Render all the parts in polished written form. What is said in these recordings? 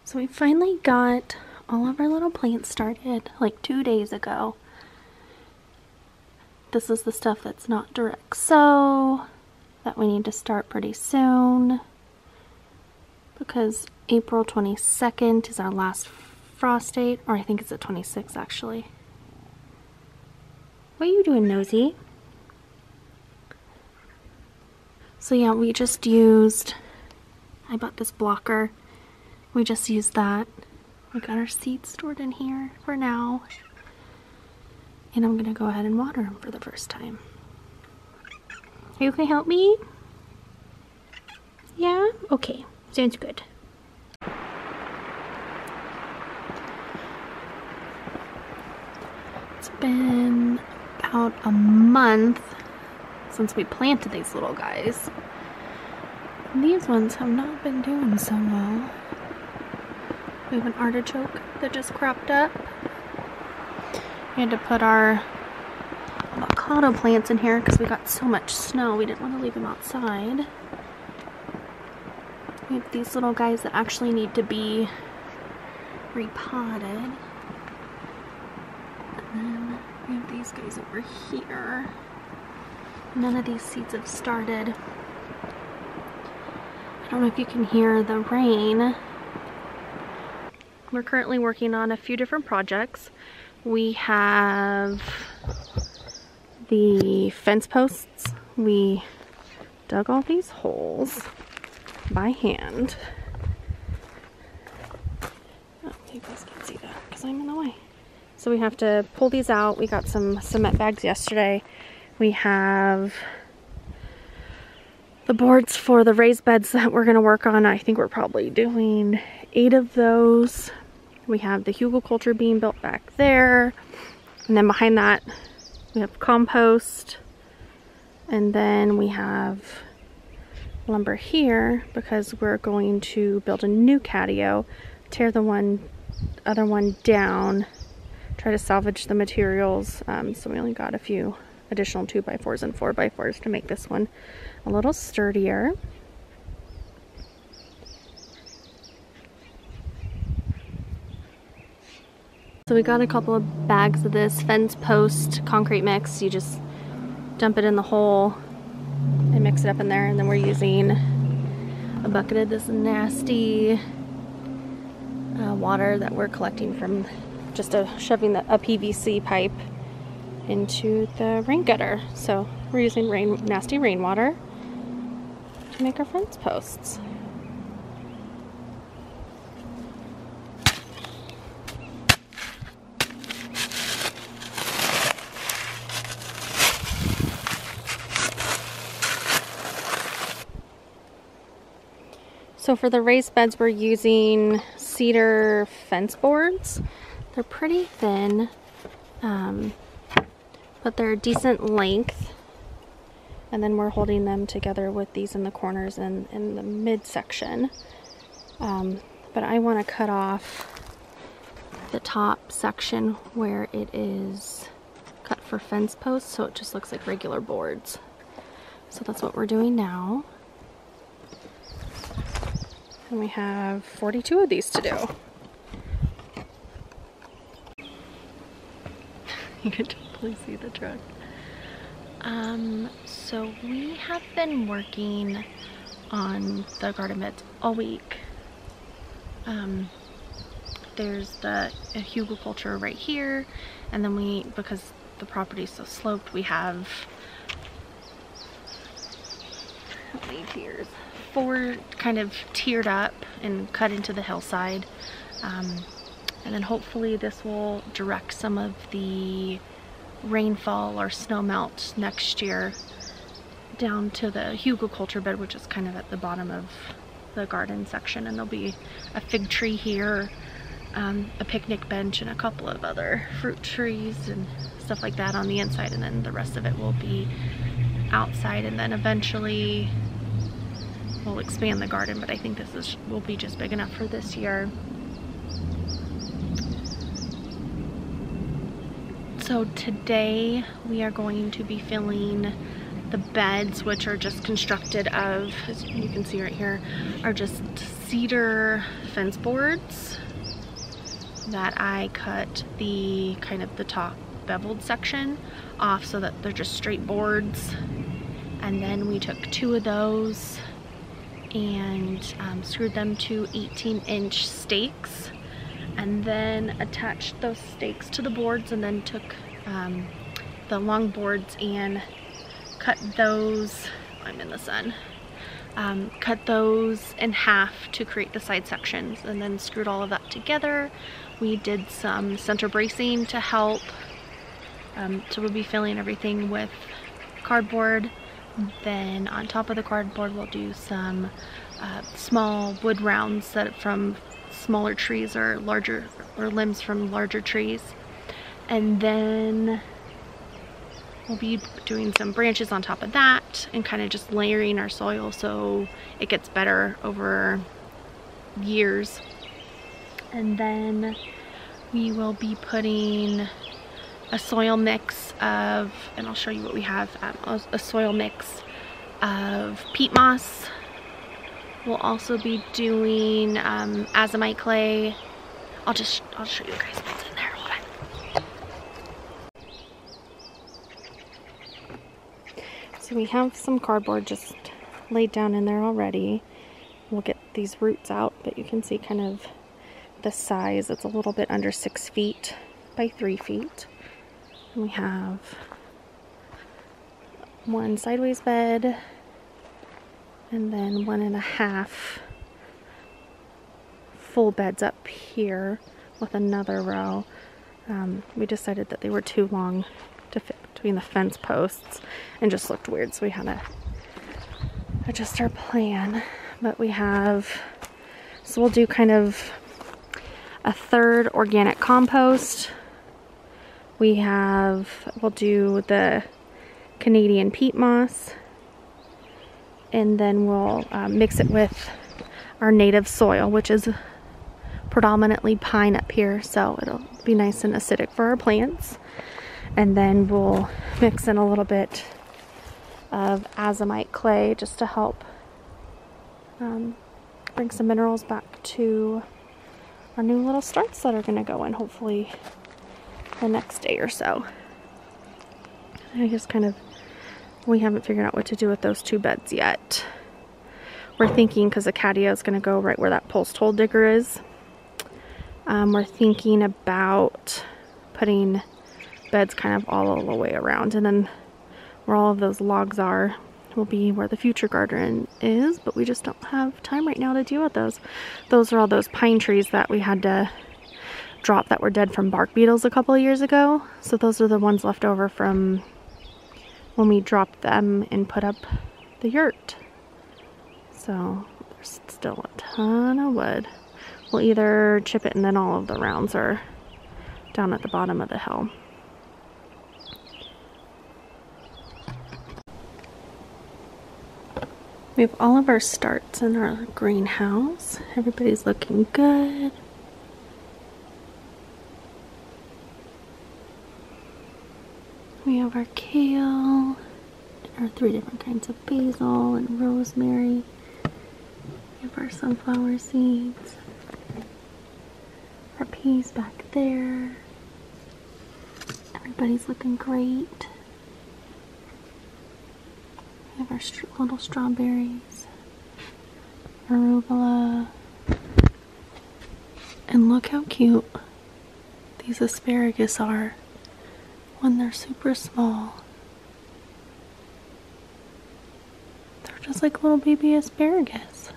So we finally got all of our little plants started like 2 days ago. This is the stuff that's not direct sow that we need to start pretty soon because April 22nd is our last frost date, or I think it's the 26th actually. What are you doing, Nosy? So yeah, we just used, I bought this blocker. We just used that. We got our seeds stored in here for now. And I'm gonna go ahead and water them for the first time. You can help me? Yeah? Okay, sounds good. It's been about a month since we planted these little guys. And these ones have not been doing so well. We have an artichoke that just cropped up. We had to put our avocado plants in here because we got so much snow. We didn't want to leave them outside. We have these little guys that actually need to be repotted. And then we have these guys over here. None of these seeds have started. I don't know if you can hear the rain. We're currently working on a few different projects. We have the fence posts. We dug all these holes by hand. Oh, you guys can't see that because I'm in the way. So we have to pull these out. We got some cement bags yesterday. We have the boards for the raised beds that we're going to work on. I think we're probably doing 8 of those. We have the hugelkultur being built back there. And then behind that, we have compost. And then we have lumber here because we're going to build a new catio, tear the other one down, try to salvage the materials. So we only got a few additional 2x4s and 4x4s to make this one a little sturdier. So we got a couple of bags of this fence post concrete mix. You just dump it in the hole and mix it up in there, and then we're using a bucket of this nasty water that we're collecting from just shoving a PVC pipe into the rain gutter. So we're using nasty rainwater to make our fence posts. So for the raised beds, we're using cedar fence boards. They're pretty thin, but they're a decent length. And then we're holding them together with these in the corners and in the midsection. But I want to cut off the top section where it is cut for fence posts, so it just looks like regular boards. So that's what we're doing now. And we have 42 of these to do. You can totally see the truck. So we have been working on the garden beds all week. There's the hugelkultur right here, and then because the property is so sloped, we have how many tiers? 4 kind of tiered up and cut into the hillside. And then hopefully this will direct some of the rainfall or snow melt next year down to the hugelkultur bed, which is kind of at the bottom of the garden section. And there'll be a fig tree here, a picnic bench, and a couple of other fruit trees and stuff like that on the inside. And then the rest of it will be outside, and then eventually we'll expand the garden, but I think this will be just big enough for this year. So today we are going to be filling The beds, which are just constructed of, as you can see right here, are just cedar fence boards that I cut the kind of the top beveled section off so that they're just straight boards. And then we took 2 of those and screwed them to 18-inch stakes, and then attached those stakes to the boards, and then took the long boards and cut those, I'm in the sun, cut those in half to create the side sections, and then screwed all of that together. We did some center bracing to help, so we'll be filling everything with cardboard. Then on top of the cardboard we'll do some small wood rounds that from smaller trees or larger, or limbs from larger trees. And then we'll be doing some branches on top of that and kind of just layering our soil so it gets better over years. And then we will be putting a soil mix of, and I'll show you what we have, a soil mix of peat moss. We'll also be doing azomite clay. I'll show you guys what's in there. Hold on. So we have some cardboard just laid down in there already. We'll get these roots out, but you can see kind of the size. It's a little bit under 6 feet by 3 feet. And we have one sideways bed and then 1.5 full beds up here with another row. We decided that they were too long to fit between the fence posts and just looked weird, so we had to adjust our plan. But we have, so we'll do kind of a third organic compost. We'll do the Canadian peat moss, and then we'll mix it with our native soil, which is predominantly pine up here, so it'll be nice and acidic for our plants. And then we'll mix in a little bit of azomite clay just to help bring some minerals back to our new little starts that are going to go in hopefully the next day or so. I just kind of, we haven't figured out what to do with those 2 beds yet. We're thinking, because the catio is going to go right where that post hole digger is, we're thinking about putting beds kind of all the way around, and then where all of those logs are will be where the future garden is, but we just don't have time right now to deal with those. Those are all those pine trees that we had to drop that were dead from bark beetles a couple of years ago. So those are the ones left over from when we dropped them and put up the yurt. So there's still a ton of wood. We'll either chip it and then all of the rounds are down at the bottom of the hill. We have all of our starts in our greenhouse. Everybody's looking good. We have our kale, our 3 different kinds of basil and rosemary. We have our sunflower seeds. Our peas back there. Everybody's looking great. We have our little strawberries, arugula, and look how cute these asparagus are when they're super small. They're just like little baby asparagus.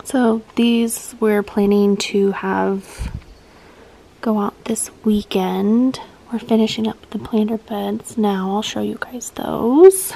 So these we're planning to have go out this weekend. We're finishing up the planter beds now. I'll show you guys those.